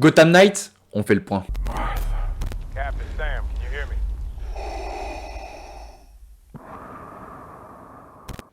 Gotham Knights, on fait le point. Captain Sam, can you hear me?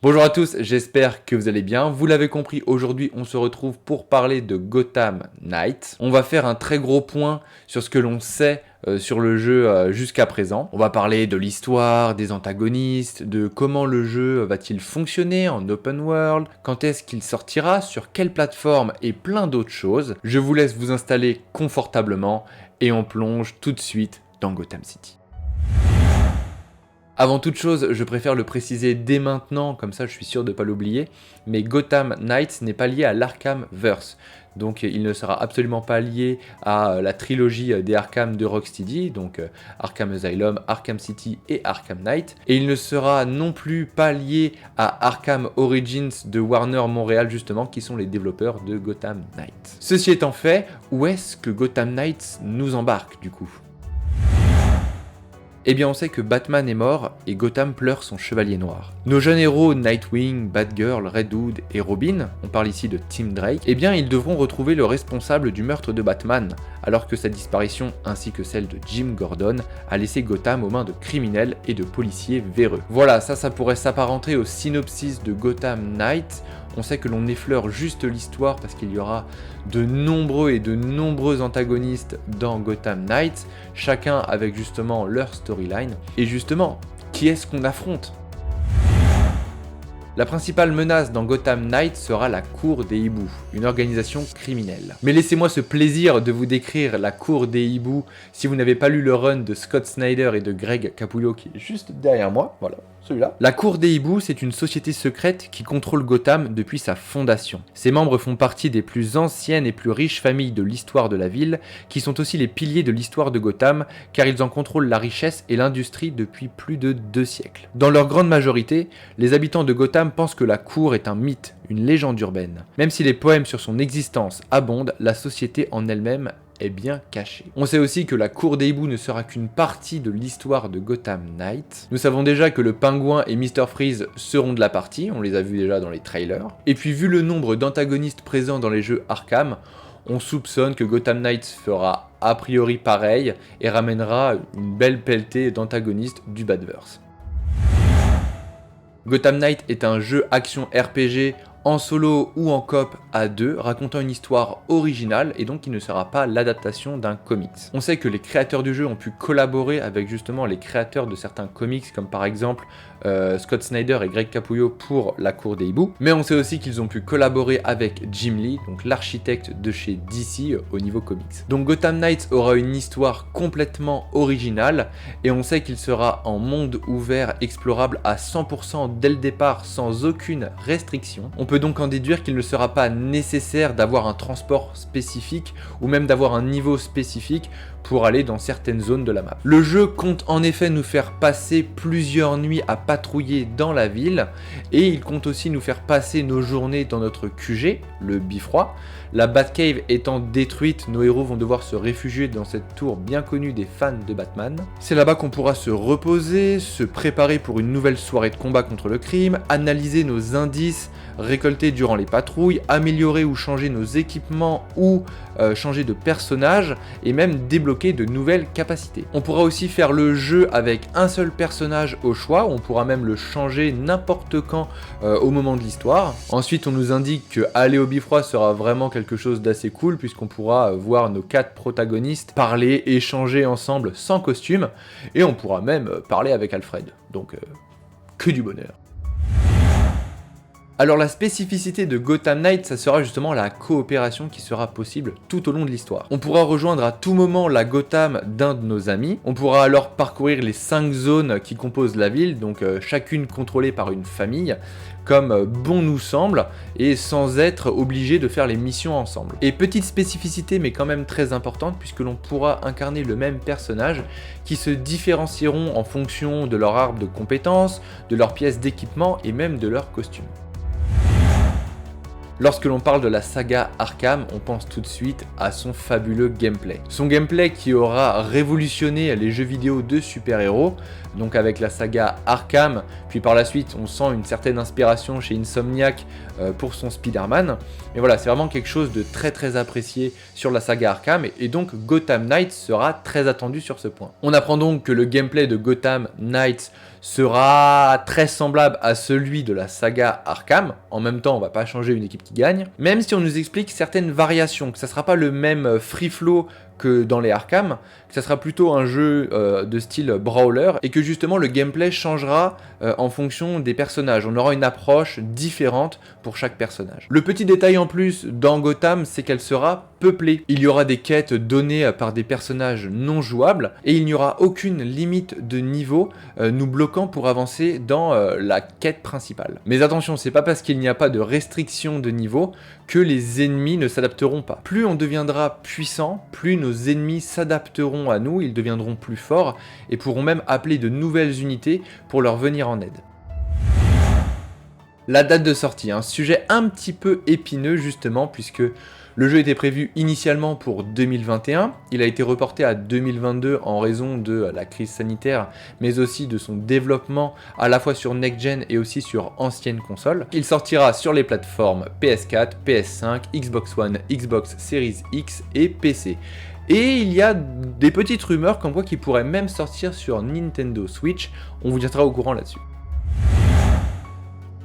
Bonjour à tous, j'espère que vous allez bien. Vous l'avez compris, aujourd'hui on se retrouve pour parler de Gotham Knights. On va faire un très gros point sur ce que l'on sait sur le jeu jusqu'à présent. On va parler de l'histoire, des antagonistes, de comment le jeu va-t-il fonctionner en open world, quand est-ce qu'il sortira, sur quelle plateforme et plein d'autres choses. Je vous laisse vous installer confortablement et on plonge tout de suite dans Gotham City. Avant toute chose, je préfère le préciser dès maintenant, comme ça je suis sûr de ne pas l'oublier, mais Gotham Knights n'est pas lié à l'Arkhamverse. Donc il ne sera absolument pas lié à la trilogie des Arkham de Rocksteady, donc Arkham Asylum, Arkham City et Arkham Knight. Et il ne sera non plus pas lié à Arkham Origins de Warner Montréal justement, qui sont les développeurs de Gotham Knights. Ceci étant fait, où est-ce que Gotham Knights nous embarque du coup ? Eh bien on sait que Batman est mort et Gotham pleure son chevalier noir. Nos jeunes héros Nightwing, Batgirl, Red Hood et Robin, on parle ici de Tim Drake, eh bien ils devront retrouver le responsable du meurtre de Batman, alors que sa disparition ainsi que celle de Jim Gordon a laissé Gotham aux mains de criminels et de policiers véreux. Voilà, ça pourrait s'apparenter au synopsis de Gotham Knights. On sait que l'on effleure juste l'histoire parce qu'il y aura de nombreux antagonistes dans Gotham Knights, chacun avec justement leur storyline. Et justement, qui est-ce qu'on affronte ? La principale menace dans Gotham Knights sera la Cour des Hiboux, une organisation criminelle. Mais laissez-moi ce plaisir de vous décrire la Cour des Hiboux si vous n'avez pas lu le run de Scott Snyder et de Greg Capullo qui est juste derrière moi, voilà. Celui-là. La Cour des Hiboux, c'est une société secrète qui contrôle Gotham depuis sa fondation. Ses membres font partie des plus anciennes et plus riches familles de l'histoire de la ville, qui sont aussi les piliers de l'histoire de Gotham, car ils en contrôlent la richesse et l'industrie depuis plus de 2 siècles. Dans leur grande majorité, les habitants de Gotham pensent que la Cour est un mythe, une légende urbaine. Même si les poèmes sur son existence abondent, la société en elle-même est bien caché. On sait aussi que la Cour des Hiboux ne sera qu'une partie de l'histoire de Gotham Knights. Nous savons déjà que le Pingouin et Mr. Freeze seront de la partie, on les a vus déjà dans les trailers. Et puis vu le nombre d'antagonistes présents dans les jeux Arkham, on soupçonne que Gotham Knights fera a priori pareil et ramènera une belle pelletée d'antagonistes du Batverse. Gotham Knight est un jeu action RPG en solo ou en coop à 2, racontant une histoire originale et donc qui ne sera pas l'adaptation d'un comics. On sait que les créateurs du jeu ont pu collaborer avec justement les créateurs de certains comics, comme par exemple Scott Snyder et Greg Capullo pour La Cour des Hiboux, mais on sait aussi qu'ils ont pu collaborer avec Jim Lee, donc l'architecte de chez DC au niveau comics. Donc Gotham Knights aura une histoire complètement originale et on sait qu'il sera en monde ouvert explorable à 100% dès le départ sans aucune restriction. On peut donc en déduire qu'il ne sera pas nécessaire d'avoir un transport spécifique ou même d'avoir un niveau spécifique pour aller dans certaines zones de la map. Le jeu compte en effet nous faire passer plusieurs nuits à patrouiller dans la ville et il compte aussi nous faire passer nos journées dans notre QG, le Bifroi. La Batcave étant détruite, nos héros vont devoir se réfugier dans cette tour bien connue des fans de Batman. C'est là-bas qu'on pourra se reposer, se préparer pour une nouvelle soirée de combat contre le crime, analyser nos indices récoltés durant les patrouilles, améliorer ou changer nos équipements ou changer de personnage et même débloquer de nouvelles capacités. On pourra aussi faire le jeu avec un seul personnage au choix, on pourra même le changer n'importe quand au moment de l'histoire. Ensuite on nous indique que aller au Bifroi sera vraiment quelque chose d'assez cool puisqu'on pourra voir nos 4 protagonistes parler, échanger ensemble sans costume et on pourra même parler avec Alfred. Donc que du bonheur. Alors la spécificité de Gotham Knights, ça sera justement la coopération qui sera possible tout au long de l'histoire. On pourra rejoindre à tout moment la Gotham d'un de nos amis, on pourra alors parcourir les 5 zones qui composent la ville, donc chacune contrôlée par une famille, comme bon nous semble, et sans être obligé de faire les missions ensemble. Et petite spécificité mais quand même très importante, puisque l'on pourra incarner le même personnage, qui se différencieront en fonction de leur arbre de compétences, de leurs pièces d'équipement et même de leurs costumes. Lorsque l'on parle de la saga Arkham, on pense tout de suite à son fabuleux gameplay. Son gameplay qui aura révolutionné les jeux vidéo de super-héros, donc avec la saga Arkham, puis par la suite on sent une certaine inspiration chez Insomniac pour son Spider-Man. Mais voilà, c'est vraiment quelque chose de très apprécié sur la saga Arkham, et donc Gotham Knights sera très attendu sur ce point. On apprend donc que le gameplay de Gotham Knights sera très semblable à celui de la saga Arkham. En même temps, on va pas changer une équipe qui gagne, même si on nous explique certaines variations, que ça sera pas le même free flow que dans les Arkham, que ça sera plutôt un jeu de style brawler, et que justement le gameplay changera en fonction des personnages. On aura une approche différente pour chaque personnage. Le petit détail en plus dans Gotham, c'est qu'elle sera peuplée. Il y aura des quêtes données par des personnages non jouables, et il n'y aura aucune limite de niveau nous bloquant pour avancer dans la quête principale. Mais attention, c'est pas parce qu'il n'y a pas de restriction de niveau que les ennemis ne s'adapteront pas. Plus on deviendra puissant, plus nos ennemis s'adapteront à nous, ils deviendront plus forts et pourront même appeler de nouvelles unités pour leur venir en aide. La date de sortie, un sujet un petit peu épineux justement, puisque le jeu était prévu initialement pour 2021, il a été reporté à 2022 en raison de la crise sanitaire, mais aussi de son développement à la fois sur next-gen et aussi sur anciennes consoles. Il sortira sur les plateformes PS4, PS5, Xbox One, Xbox Series X et PC. Et il y a des petites rumeurs comme quoi qu'il pourrait même sortir sur Nintendo Switch, on vous tiendra au courant là-dessus.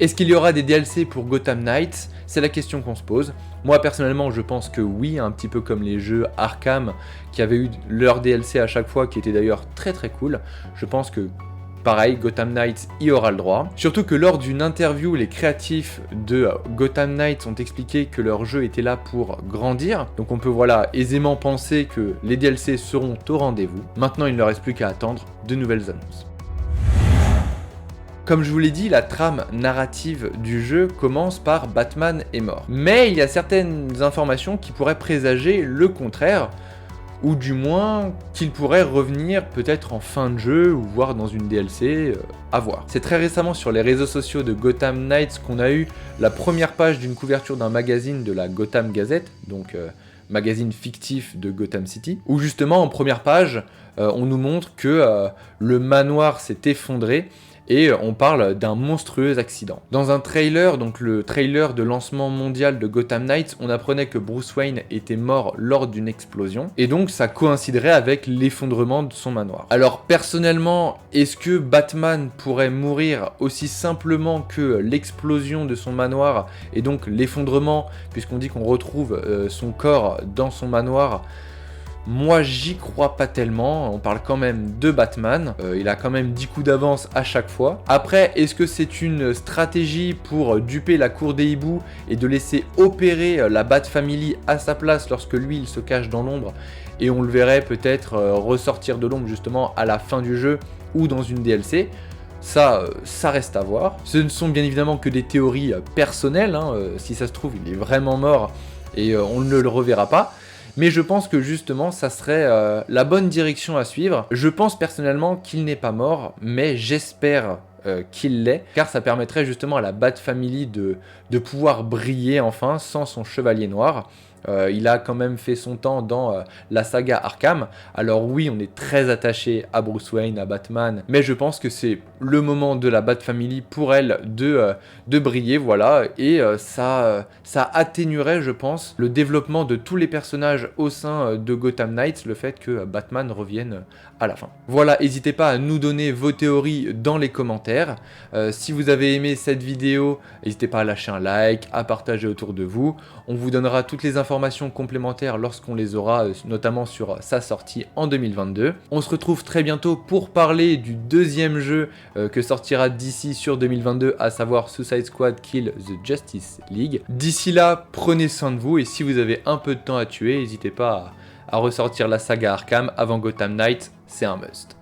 Est-ce qu'il y aura des DLC pour Gotham Knights? C'est la question qu'on se pose. Moi personnellement je pense que oui, un petit peu comme les jeux Arkham qui avaient eu leur DLC à chaque fois, qui était d'ailleurs très cool. Je pense que pareil, Gotham Knights y aura le droit. Surtout que lors d'une interview, les créatifs de Gotham Knights ont expliqué que leur jeu était là pour grandir. Donc on peut voilà aisément penser que les DLC seront au rendez-vous. Maintenant il ne reste plus qu'à attendre de nouvelles annonces. Comme je vous l'ai dit, la trame narrative du jeu commence par Batman est mort. Mais il y a certaines informations qui pourraient présager le contraire, ou du moins qu'il pourrait revenir peut-être en fin de jeu, ou voire dans une DLC, à voir. C'est très récemment sur les réseaux sociaux de Gotham Knights qu'on a eu la première page d'une couverture d'un magazine de la Gotham Gazette, donc magazine fictif de Gotham City, où justement en première page, on nous montre que le manoir s'est effondré, et on parle d'un monstrueux accident. Dans un trailer, donc le trailer de lancement mondial de Gotham Knights, on apprenait que Bruce Wayne était mort lors d'une explosion, et donc ça coïnciderait avec l'effondrement de son manoir. Alors personnellement, est-ce que Batman pourrait mourir aussi simplement que l'explosion de son manoir, et donc l'effondrement, puisqu'on dit qu'on retrouve son corps dans son manoir? Moi j'y crois pas tellement, on parle quand même de Batman, il a quand même 10 coups d'avance à chaque fois. Après, est-ce que c'est une stratégie pour duper la cour des hiboux et de laisser opérer la Bat Family à sa place lorsque lui il se cache dans l'ombre, et on le verrait peut-être ressortir de l'ombre justement à la fin du jeu ou dans une DLC? Ça reste à voir. Ce ne sont bien évidemment que des théories personnelles, si ça se trouve il est vraiment mort et on ne le reverra pas. Mais je pense que justement ça serait la bonne direction à suivre. Je pense personnellement qu'il n'est pas mort, mais j'espère qu'il l'est, car ça permettrait justement à la Bat Family de pouvoir briller enfin sans son chevalier noir. Il a quand même fait son temps dans la saga Arkham. Alors oui, on est très attaché à Bruce Wayne, à Batman, mais je pense que c'est le moment de la Bat Family pour elle de briller, voilà, et ça atténuerait, je pense, le développement de tous les personnages au sein de Gotham Knights, le fait que Batman revienne à la fin. Voilà, n'hésitez pas à nous donner vos théories dans les commentaires. Si vous avez aimé cette vidéo, n'hésitez pas à lâcher un like, à partager autour de vous. On vous donnera toutes les informations complémentaires lorsqu'on les aura, notamment sur sa sortie en 2022. On se retrouve très bientôt pour parler du deuxième jeu que sortira DC sur 2022, à savoir Suicide Squad Kill the Justice League. D'ici là, prenez soin de vous, et si vous avez un peu de temps à tuer, n'hésitez pas à ressortir la saga Arkham avant Gotham Knights, c'est un must.